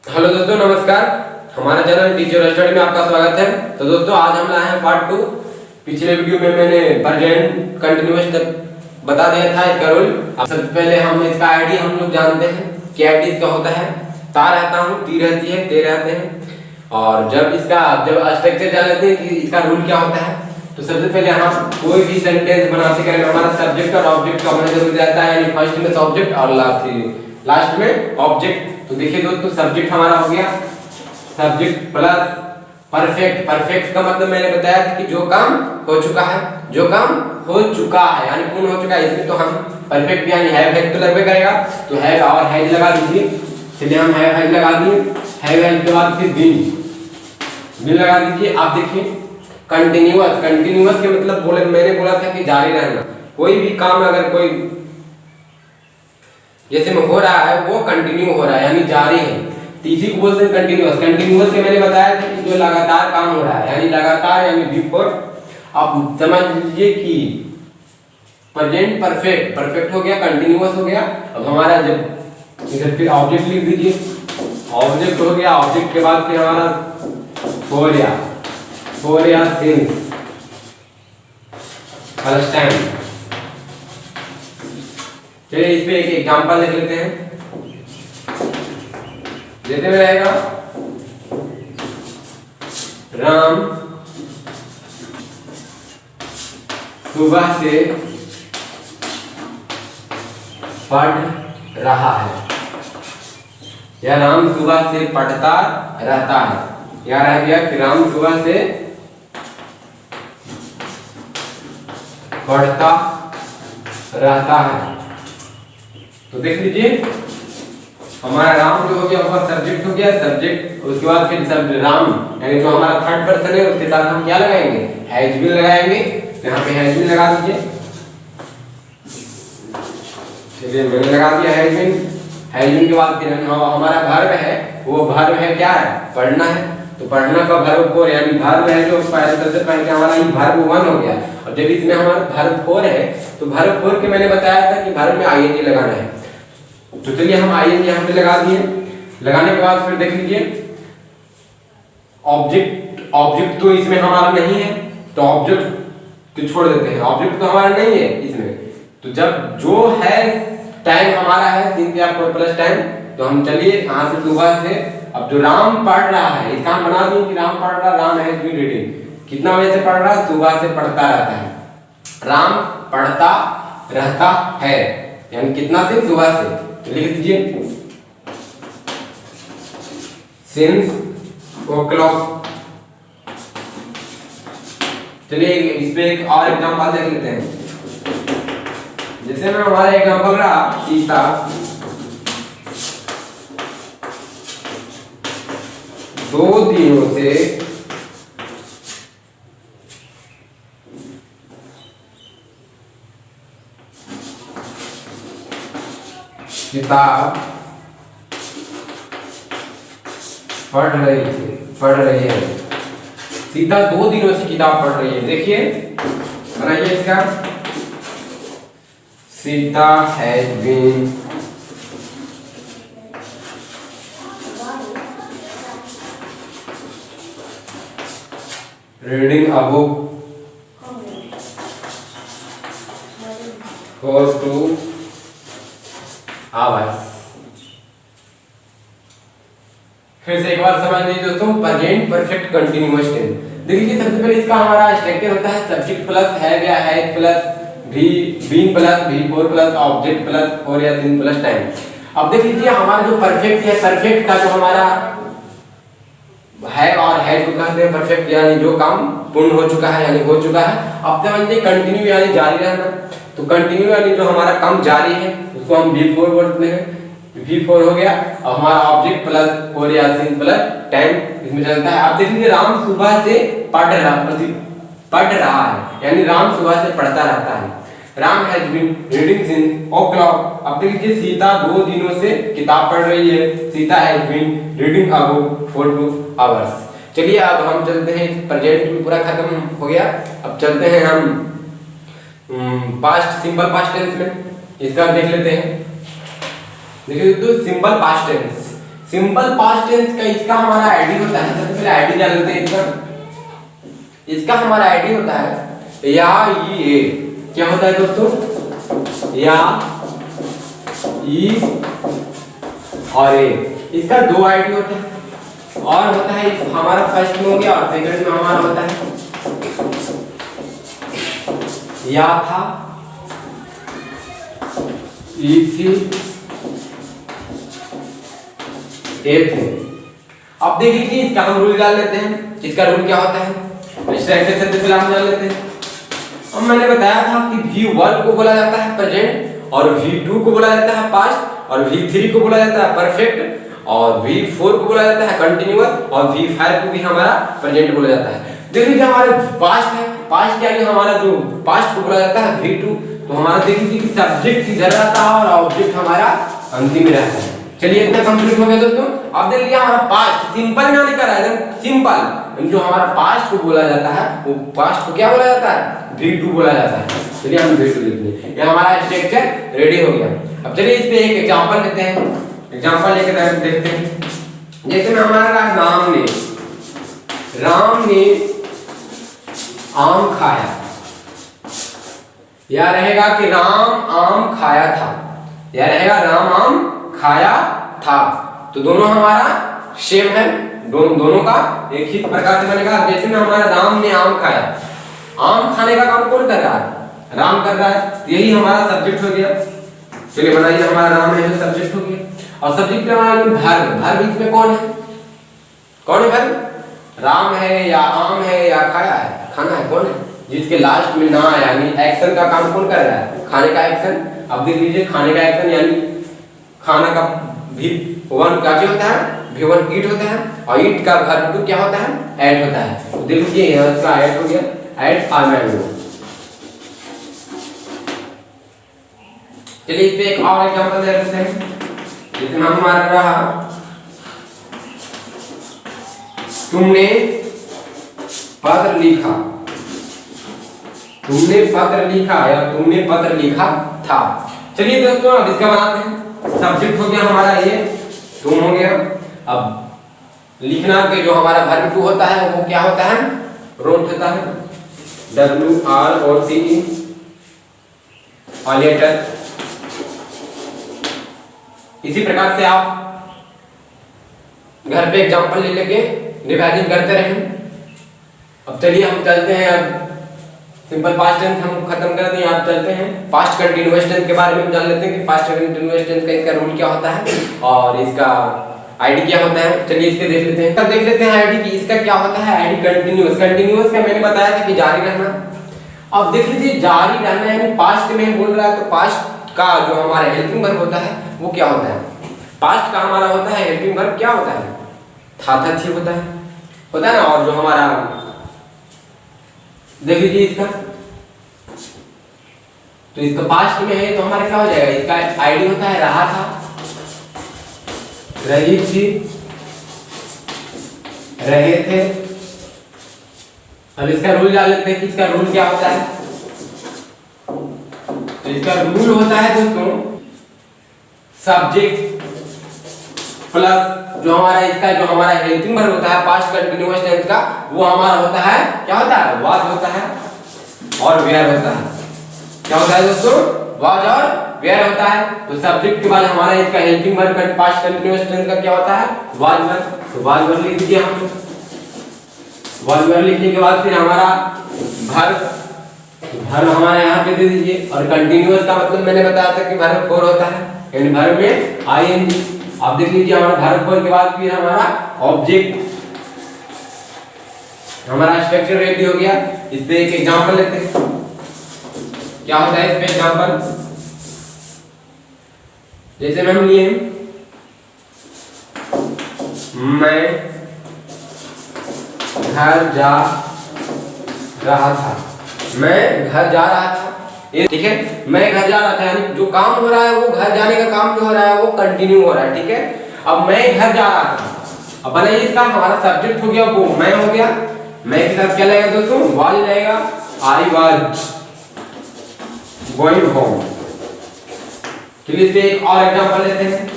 Hello दोस्तों, नमस्कार। हमारे चैनल टीचर स्टडी में आपका स्वागत है। तो दोस्तों, आज हम लाए हैं पार्ट 2। पिछले वीडियो में मैंने प्रेजेंट कंटिन्यूअस तक बता दिया था इसका रूल। सबसे पहले हम इसका आईडी हम लोग जानते हैं कि आईडी इसका होता है ता रहता हूँ, ती रहती है, ते रहते हैं। और जब स्ट्रक्चर जान लेते हैं कि इसका रूल क्या होता है, तो सबसे पहले हम कोई भी सेंटेंस बनाते करें हमारा सब्जेक्ट और ऑब्जेक्ट का होना जरूरी रहता है। यानी फर्स्ट में सब्जेक्ट और लास्ट में ऑब्जेक्ट। तो देखिए दोस्तों, सब्जेक्ट हमारा हो गया सब्जेक्ट प्लस परफेक्ट। परफेक्ट का मतलब मैंने बताया था कि जो काम हो चुका है, जो काम हो चुका है यानी पूर्ण हो चुका है। इसमें तो हम परफेक्ट यानी हैव तो लगभग करेगा, तो हैव और हैज लगा दीजिए। चलिए हम हैव लगा दिए। हैव के बाद फिर बीन लगा दीजिए। आप देखिए कंटिन्यूअस। कंटिन्यूअस के मतलब मैंने बोला था कि जारी रहना। कोई भी काम अगर कोई जैसे में हो रहा है वो कंटिन्यू हो रहा है यानी जारी है, तो इसी को बोलते हैं कंटिन्यूअस। कंटिन्यूअस के मैंने बताया था कि जो लगातार काम हो रहा है यानी लगातार यानी बिफोर। आप समझ लीजिए कि प्रेजेंट परफेक्ट परफेक्ट हो गया, कंटिन्यूअस हो गया। अब हमारा जब इधर फिर ऑब्जेक्ट लिख दीजिए। ऑब्जेक्ट हो गया, ऑब्जेक्ट के बाद फिर हमारा फोर या सिंस फर्स्ट टाइम। चलिए इस पे एक एग्जांपल लिख लेते हैं। जैसे में रहेगा राम सुबह से पढ़ रहा है, या राम सुबह से पढ़ता रहता है, या रह गया कि राम सुबह से पढ़ता रहता है। तो देख लीजिए हमारा राम जो हो गया वो सब्जेक्ट हो गया, सब्जेक्ट। उसके बाद फिर सब राम यानी जो हमारा थर्ड पर्सन है उसके साथ हम क्या लगाएंगे, हैज बीन लगाएंगे। तो यहाँ पे हैज बीन लगा दीजिए। चलिए मैंने लगा दिया हैज बीन। हैज बीन के बाद फिर हमारा वर्ब है, वो वर्ब है क्या है, पढ़ना है। तो पढ़ना का वर्ब फोर यानी वर्ब है जो सबसे पहले हमारा ये वर्ब वन हो गया। और जब इसमें हमारा वर्ब फोर है तो वर्ब फोर के मैंने बताया था कि वर्ब में आईएनजी लगाना है। तो चलिए हम आईएनजी यहाँ पे लगा दिए। लगाने के बाद फिर देख लीजिए ऑब्जेक्ट तो इसमें हमारा नहीं है, तो ऑब्जेक्ट तो छोड़ देते हैं। ऑब्जेक्ट तो हमारा नहीं है इसमें। तो जब जो है टाइम हमारा है 3 या 4 प्लस टाइम, तो हम चलिए यहाँ से सुबह से। अब जो राम पढ़ रहा है इसका हम बना दें कि राम पढ़ रहा, राम हैज बीन रीडिंग। कितना बजे से पढ़ रहा है, सुबह से पढ़ता रहता है। राम पढ़ता रहता है यानी कितना से, सुबह से। तो लिख दीजिए सिंस o'clock। चलिए इस पे एक और एग्जांपल देख लेते हैं। जैसे में हमारा एग्जांपल रहा सीता 2 दिनों से किताब पढ़ रही है। सीता 2 दिनों से किताब पढ़ रही है। देखिए बनाइए इसका, Sita has been reading a book for 2 hours। फिर से एक बार समझ लीजिए दोस्तों, प्रेजेंट परफेक्ट कंटिन्यूअस टेंस। देखिए सबसे पहले इसका हमारा स्ट्रक्चर होता है सब्जेक्ट प्लस हैव या हैज प्लस बीन प्लस भी4 प्लस ऑब्जेक्ट प्लस 4 या 3 प्लस टाइम। अब देख लीजिए हमारा जो परफेक्ट है, परफेक्ट का जो हमारा है और हैज को कहते हैं परफेक्ट यानी जो काम पूर्ण हो चुका है यानी हो चुका है। अब समझिए कंटिन्यू यानी जारी रहना। तो कंटिन्यू यानी जो हमारा काम जारी है उसको हम V4 बोलते हैं। V4 हो गया। अब हमारा ऑब्जेक्ट प्लस 4 या 3 प्लस टाइम इसमें चलता है। आप देख लीजिए राम सुबह से पढ़ रहा है यानी राम सुबह से पढ़ता रहता है। Ram has been reading since o'clock। अब देख लीजिए सीता 2 दिनों से किताब पढ़ रही है। Sita has been reading a book for 2 hours। चलिए अब हम चलते हैं, प्रेजेंट में पूरा खत्म हो गया। अब चलते हैं हम पास्ट सिंपल पास्ट टेंस में। इसका देख लेते हैं। देखिए दोस्तों simple past tense. Simple past tense का इसका हमारा आईडी होता है, सबसे पहले आईडी जान लेते हैं इसका। इसका हमारा आईडी होता है या ये क्या होता है दोस्तों, या ई और ए। इसका दो आईडी होते हैं और होता है हमारा फर्स्ट में हो गया और सेकंड में हमारा होता है या था, ई थी, ए थे। अब देख लीजिए इसका हम रूल डाल लेते हैं। इसका रूल क्या होता है सबसे पहले हम जान लेते हैं। अब मैंने बताया था कि V1 को बोला जाता है प्रेजेंट और V2 को बोला जाता है पास्ट और V3 को बोला जाता है परफेक्ट और V4 को बोला जाता है कंटिन्यूअस और V5 को भी हमारा प्रेजेंट बोला जाता है। देख लीजिए हमारे पास्ट है, पास्ट यानी हमारा जो पास्ट को बोला जाता है V2, तो हमारा देख लीजिए कि सब्जेक्ट इधर रहता है और ऑब्जेक्ट हमारा अंतिम में रहता है। चलिए इतना कंप्लीट हो गया दोस्तों। अब देख लीजिए हमारा पास्ट सिंपल में लिखा है एकदम सिंपल, जो हमारा पास्ट को बोला जाता है वो पास्ट को क्या बोला जाता है, V2 बोला जाता है। चलिए हम V2 लिख लें, ये हमारा स्ट्रक्चर रेडी हो गया। अब चलिए इस पे एक एग्जांपल लेते हैं, एग्जांपल लेकर देखते हैं। जैसे में हमारा राम ने आम खाया, या रहेगा कि राम आम खाया था, या रहेगा राम आम खाया था। तो दोनों हमारा सेम है, दोनों का एक ही प्रकार से बनेगा। जैसे में हमारा राम ने आम खाया, आम खाने का काम कौन कर रहा है, राम कर रहा है, यही हमारा सब्जेक्ट हो गया। चलिए बनाइए, हमारा राम है सब्जेक्ट हो गया और सब्जेक्ट में हमारा भर्ब बीच में कौन है, कौन है भर्ब, राम है या आम है या खाया है, खाना है, कौन है, जिसके लास्ट में ना यानी एक्शन का काम कौन कर रहा है, खाने का एक्शन। अब देख लीजिए खाने का एक्शन यानी खाना का V1 क्या होता है, V1 ईट होता है और ईट का वर्ब टू क्या होता है, ऐड होता है। तो देख लीजिए यहाँ इसका ऐड हो गया, ऐड आ मैंगो। चलिए इस पे एक और एग्जांपल दे लेते हैं। जैसे हमारा रहा तुमने पत्र लिखा, तुमने पत्र लिखा या तुमने पत्र लिखा था। चलिए दोस्तों अब इसका बनाते हैं। सब्जेक्ट हो गया हमारा ये, तुम हो गया। अब लिखना के जो हमारा वर्ब टू होता है वो क्या होता है, रोट होता है, WROTE और लेटर। इसी प्रकार से आप घर पे एग्जांपल ले लेके रिवाइजिंग करते रहें। अब चलिए हम चलते हैं, अब सिंपल पास्ट टेंस हम खत्म कर दिए, आप चलते हैं पास्ट कंटीन्यूअस टेंस के बारे में जान लेते हैं कि पास्ट कंटीन्यूअस टेंस का इसका रूल क्या होता है और इसका आईडी क्या होता है। चलिए इसके देख लेते हैं। तब देख लेते हैं आईडी की, इसका क्या होता है आईडी कंटीन्यूअस। कंटीन्यूअस का मैंने बताया था कि जारी रहना। अब देख लीजिए जारी रहना यानी पास्ट में बोल रहा है, तो पास्ट का जो हमारा हेल्पिंग वर्ब होता है वो क्या होता है, पास्ट का हमारा होता है हेल्पिंग वर्ब क्या होता है, था होता है ना। और जो हमारा देख लीजिए इसका, तो इसका पास्ट में है तो हमारा क्या हो जाएगा, इसका आईडी होता है रहा था, रही थी, रहे थे। अब इसका रूल डाल लेते हैं कि इसका रूल क्या होता है। तो इसका रूल होता है दोस्तों सब्जेक्ट प्लस जो हमारा इसका जो हमारा हेल्पिंग वर्ब होता है पास्ट कंटीन्यूअस टेंस का, वो हमारा होता है क्या होता है, वाज होता है और वेयर होता है। क्या होता है दोस्तों, वाज और वेयर होता है। तो सब्जेक्ट के बाद हमारा इसका हेल्पिंग वर्ब का पास्ट कंटीन्यूअस टेंस का क्या होता है, वाज वर्ब। तो वाज वर्ब लिख दीजिए हम। वाज वर्ब लिखने के बाद फिर हमारा वर्ब हमारे यहाँ पे दे दीजिए। और कंटीन्यूअस का मतलब मैंने बताया था कि वर्ब फोर होता है, यानी वर्ब में आईएनजी। आप देख लीजिए हमारा वर्ब फोर के बाद फिर हमारा ऑब्जेक्ट, हमारा स्ट्रक्चर रेडी हो गया। इस पे एक एग्जांपल लेते हैं, क्या होता है इस पे एग्जांपल। जैसे हम लिए मैं घर जा रहा था, मैं घर जा रहा था, ठीक है, मैं घर जा रहा था यानी जो काम हो रहा है वो घर जाने का काम जो हो रहा है वो कंटिन्यू हो रहा है, ठीक है। अब मैं घर जा रहा था, अब बनाइए इसका हमारा सब्जेक्ट हो गया वो मैं हो गया, मैं के साथ क्या लगेगा दोस्तों, वाज लगेगा, आई वाज गोइंग होम। चलिए इस पे एक और एग्जांपल लेते हैं।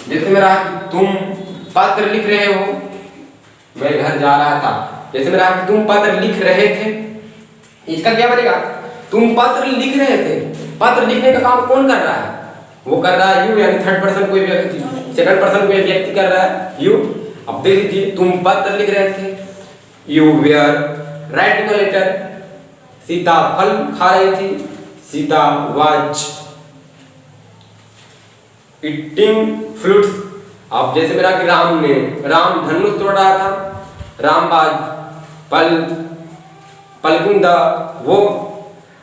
जैसे मेरा तुम पत्र लिख रहे हो, मैं घर जा रहा था। जैसे मेरा तुम पत्र लिख रहे थे, इसका क्या बनेगा? तुम पत्र लिख रहे थे। पत्र लिखने का काम कौन कर रहा है? वो कर रहा है यू, यानी थर्ड पर्सन कोई व्यक्ति, सेकंड पर्सन कोई व्यक्ति कर रहा है यू। अब देख लीजिए, तुम पत्र लिख रहे थे, you were writing a letter. Sita फल खा रही थी, सीता वाज ईटिंग फ्रूट्स। अब जैसे मेरा कि राम धनुष तोड़ रहा था, राम बाज पलकुंदा वो।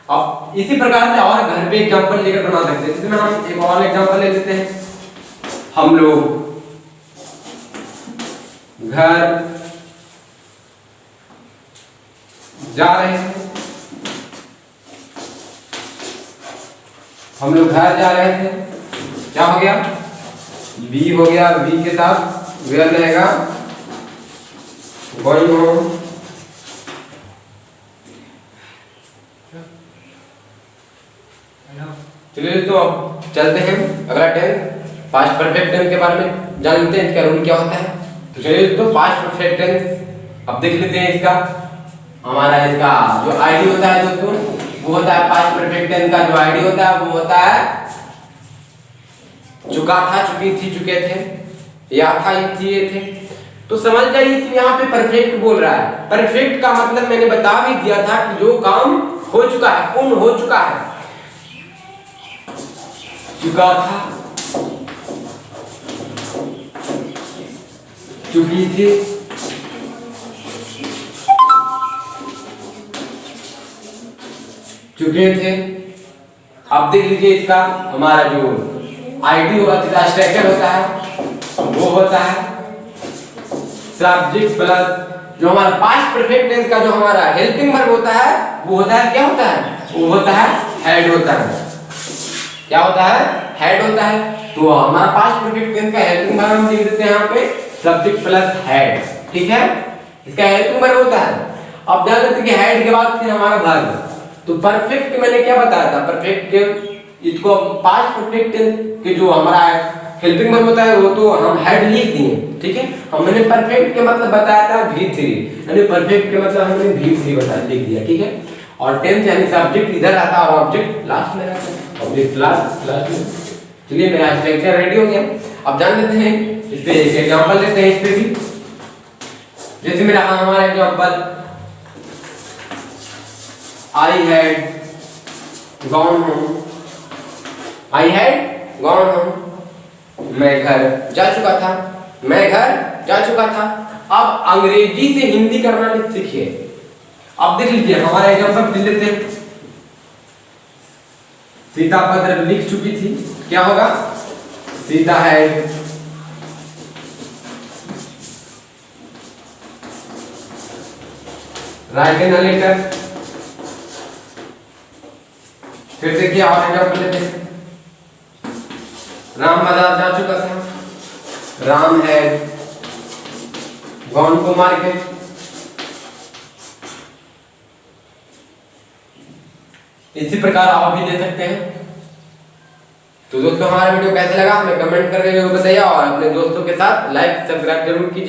अब इसी प्रकार से और घर पे एग्जांपल लेकर बना सकते हैं। इसमें हम एक और एग्जांपल ले लेते हैं। हम लोग घर जा रहे थे, हम लोग घर जा रहे थे, क्या हो गया? बी हो गया, बी के साथ वेयर रहेगा, गोइंग होम। चलिए तो अब चलते हैं अगला टेंस, पास्ट परफेक्ट टेंस के बारे में जानते हैं, इसका रूल क्या होता है। तो चलिए तो पास्ट परफेक्ट टेंस अब देख लेते हैं। इसका हमारा इसका जो आईडी होता है दोस्तों, वो होता है पास्ट परफेक्ट टेंस का जो आईडी होता है वो होता है चुका था, चुकी थी, चुके थे, या था, थी, ये थे। तो समझ जाइए यहाँ पे परफेक्ट बोल रहा है। परफेक्ट का मतलब मैंने बता भी दिया था कि जो काम हो चुका है, पूर्ण हो चुका है। चुका था, चुकी थी, चुके थे। अब देख लीजिए इसका हमारा जो आईडी होगा, स्ट्रक्चर होता है वो होता है सब्जेक्ट प्लस जो हमारा पास्ट परफेक्ट टेंस का जो हमारा हेल्पिंग वर्ब होता है वो होता है, क्या होता है? वो होता है हेड होता है। क्या होता है? हेड होता है। तो हमारा पास्ट परफेक्ट टेंस का हेल्पिंग वर्ब हम लिख देते हैं यहाँ पे सब्जेक्ट प्लस हेड, ठीक है? इसका हेल्पिंग वर्ब होता है। अब ध्यान रखिए कि हेड के बाद फिर हमारा वर्ब। तो परफेक्ट मैंने क्या बताया था? परफेक्ट के इसको पास्ट परफेक्ट टेंस के जो हमारा हेल्पिंग वर्ब होता है वो तो हम हेड लिख दिए, ठीक है? हमने परफेक्ट के मतलब बताया था V3, यानी परफेक्ट के मतलब हमने V3 बताया, लिख दिया, ठीक है? और टेंस यानी सब्जेक्ट इधर आता है और ऑब्जेक्ट लास्ट में रहता है, ऑब्जेक्ट लास्ट में। चलिए मेरा स्ट्रक्चर रेडी हो गया। अब जान लेते हैं इस पे एक एग्जांपल लेते हैं इस पे भी। जैसे मेरा हमारा example, I had gone home, I had gone home, मैं घर जा चुका था, मैं घर जा चुका था। अब अंग्रेजी से हिंदी करना सीखिए। अब देख लीजिए हमारा एग्जांपल लिख लेते हैं। सीता पत्र लिख चुकी थी, क्या होगा? Sita had written a letter. फिर से क्या और एग्जांपल लेते हैं। राम बाजार जा चुका था, Ram had gone to market. इसी प्रकार आप भी ले सकते हैं। तो दोस्तों हमारा वीडियो कैसे लगा हमें कमेंट करके बताइए और अपने दोस्तों के साथ लाइक सब्सक्राइब जरूर कीजिए।